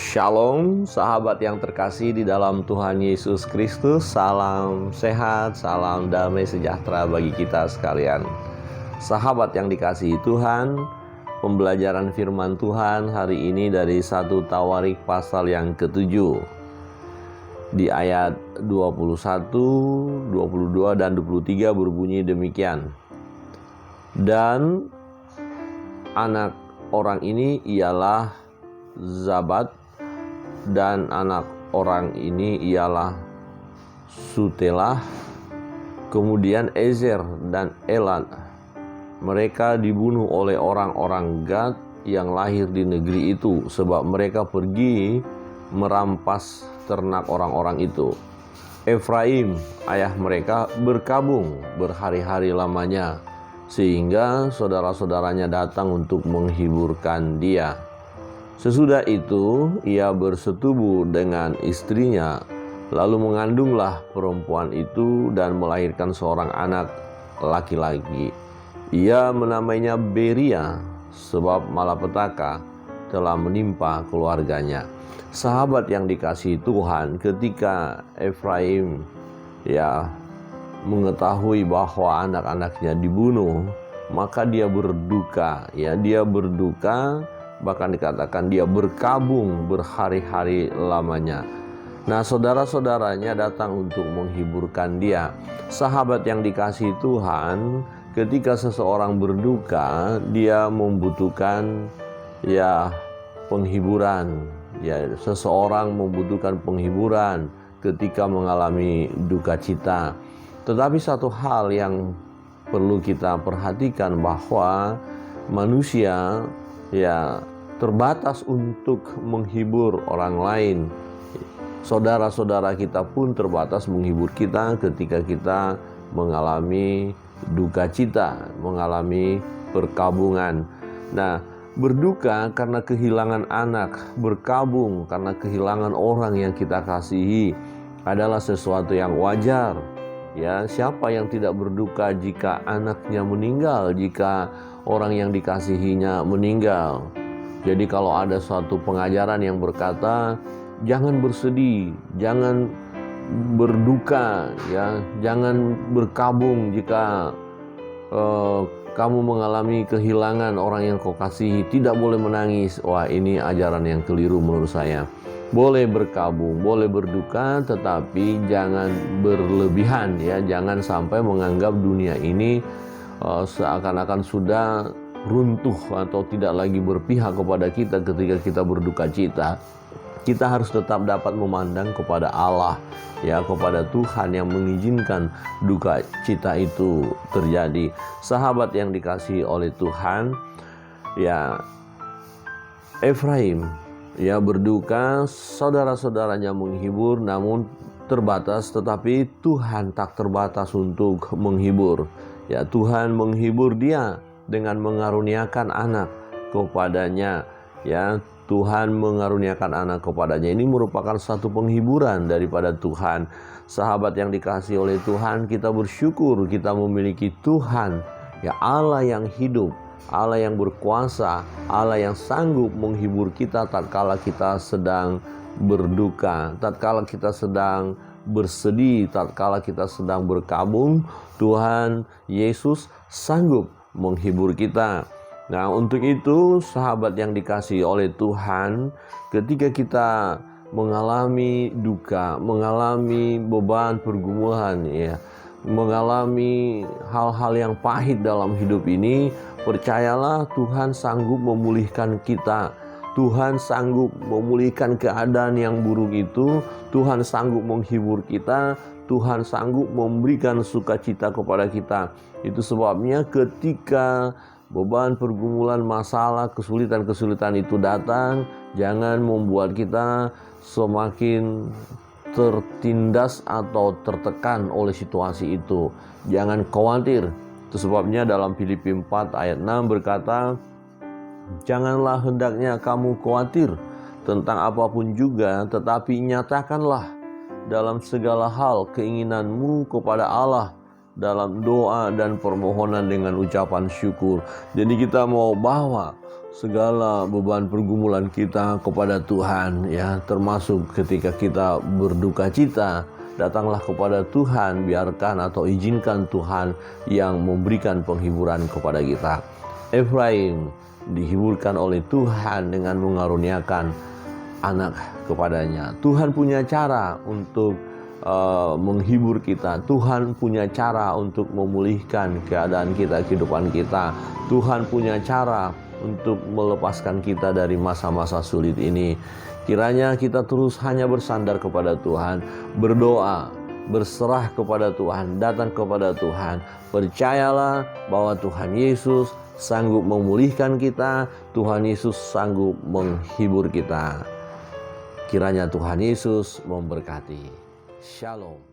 Shalom, sahabat yang terkasih di dalam Tuhan Yesus Kristus. Salam sehat, salam damai sejahtera bagi kita sekalian. Sahabat yang dikasihi Tuhan, pembelajaran firman Tuhan hari ini dari 1 Tawarik pasal yang ke-7. Di ayat 21, 22, dan 23 berbunyi demikian. Dan anak orang ini ialah Zabad, dan anak orang ini ialah Sutelah, kemudian Ezer dan Elad. Mereka dibunuh oleh orang-orang Gad yang lahir di negeri itu, sebab mereka pergi merampas ternak orang-orang itu. Efraim, ayah mereka, berkabung berhari-hari lamanya, sehingga saudara-saudaranya datang untuk menghiburkan dia. Sesudah itu ia bersetubuh dengan istrinya, lalu mengandunglah perempuan itu dan melahirkan seorang anak laki-laki. Ia menamainya Beria, sebab malapetaka telah menimpa keluarganya. Sahabat yang dikasihi Tuhan, ketika Efraim mengetahui bahwa anak-anaknya dibunuh, maka dia berduka. Dia berduka. Bahkan dikatakan dia berkabung berhari-hari lamanya. Nah, saudara-saudaranya datang untuk menghiburkan dia. Sahabat yang dikasihi Tuhan, ketika seseorang berduka, dia membutuhkan penghiburan. Seseorang membutuhkan penghiburan ketika mengalami duka cita. Tetapi satu hal yang perlu kita perhatikan, bahwa manusia terbatas untuk menghibur orang lain. Saudara-saudara kita pun terbatas menghibur kita ketika kita mengalami duka cita, mengalami perkabungan. Nah, berduka karena kehilangan anak, berkabung karena kehilangan orang yang kita kasihi adalah sesuatu yang wajar. Siapa yang tidak berduka jika anaknya meninggal, jika orang yang dikasihinya meninggal? Jadi kalau ada suatu pengajaran yang berkata, jangan bersedih, jangan berduka, jangan berkabung jika kamu mengalami kehilangan orang yang kau kasihi, tidak boleh menangis. Wah, ini ajaran yang keliru menurut saya. Boleh berkabung, boleh berduka, tetapi jangan berlebihan, jangan sampai menganggap dunia ini seakan-akan sudah runtuh atau tidak lagi berpihak kepada kita ketika kita berduka cita. Kita harus tetap dapat memandang kepada Allah, kepada Tuhan yang mengizinkan duka cita itu terjadi. Sahabat yang dikasihi oleh Tuhan, Efraim berduka, saudara-saudaranya menghibur, namun terbatas. Tetapi Tuhan tak terbatas untuk menghibur. Tuhan menghibur dia dengan mengaruniakan anak kepadanya. Tuhan mengaruniakan anak kepadanya. Ini merupakan satu penghiburan daripada Tuhan. Sahabat yang dikasihi oleh Tuhan, kita bersyukur kita memiliki Tuhan, Allah yang hidup, Allah yang berkuasa, Allah yang sanggup menghibur kita tatkala kita sedang berduka, tatkala kita sedang bersedih, tatkala kita sedang berkabung. Tuhan Yesus sanggup menghibur kita. Nah, untuk itu sahabat yang dikasihi oleh Tuhan, ketika kita mengalami duka, mengalami beban pergumulan, mengalami hal-hal yang pahit dalam hidup ini, percayalah Tuhan sanggup memulihkan kita. Tuhan sanggup memulihkan keadaan yang buruk itu. Tuhan sanggup menghibur kita. Tuhan sanggup memberikan sukacita kepada kita. Itu sebabnya ketika beban, pergumulan, masalah, kesulitan-kesulitan itu datang, jangan membuat kita semakin tertindas atau tertekan oleh situasi itu. Jangan khawatir. Itu sebabnya dalam Filipi 4 ayat 6 berkata, janganlah hendaknya kamu khawatir tentang apapun juga, tetapi nyatakanlah dalam segala hal keinginanmu kepada Allah dalam doa dan permohonan dengan ucapan syukur. Jadi kita mau bawa segala beban pergumulan kita kepada Tuhan, ya, termasuk ketika kita berduka cita, datanglah kepada Tuhan, biarkan atau izinkan Tuhan yang memberikan penghiburan kepada kita. Efraim dihiburkan oleh Tuhan dengan mengaruniakan anak kepadanya. Tuhan punya cara untuk menghibur kita. Tuhan punya cara untuk memulihkan keadaan kita, kehidupan kita. Tuhan punya cara untuk melepaskan kita dari masa-masa sulit ini. Kiranya kita terus hanya bersandar kepada Tuhan, berdoa, berserah kepada Tuhan, datang kepada Tuhan. Percayalah bahwa Tuhan Yesus sanggup memulihkan kita, Tuhan Yesus sanggup menghibur kita. Kiranya Tuhan Yesus memberkati. Shalom.